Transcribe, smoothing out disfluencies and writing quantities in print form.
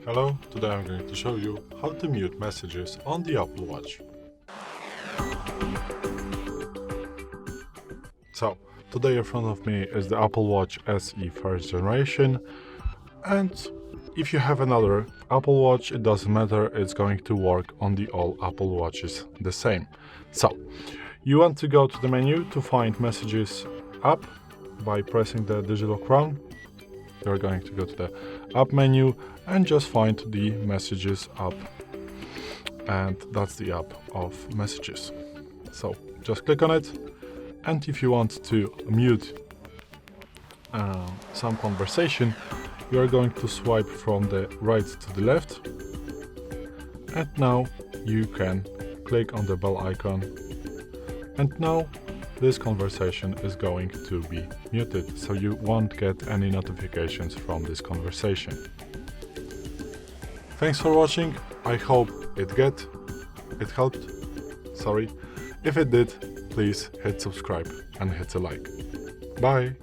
Hello, today I'm going to show you how to mute messages on the Apple Watch. So, today in front of me is the Apple Watch SE first generation, and if you have another Apple Watch, it doesn't matter, it's going to work on the all Apple Watches the same. So, you want to go to the menu to find Messages app by pressing the digital crown. You're going to go to the app menu and just find the Messages app, and that's the app of Messages. So just click on it, and if you want to mute some conversation, you're going to swipe from the right to the left, and now you can click on the bell icon, and now this conversation is going to be muted, so you won't get any notifications from this conversation. Thanks for watching. I hope it helped. Sorry. If it did, please hit subscribe and hit a like. Bye.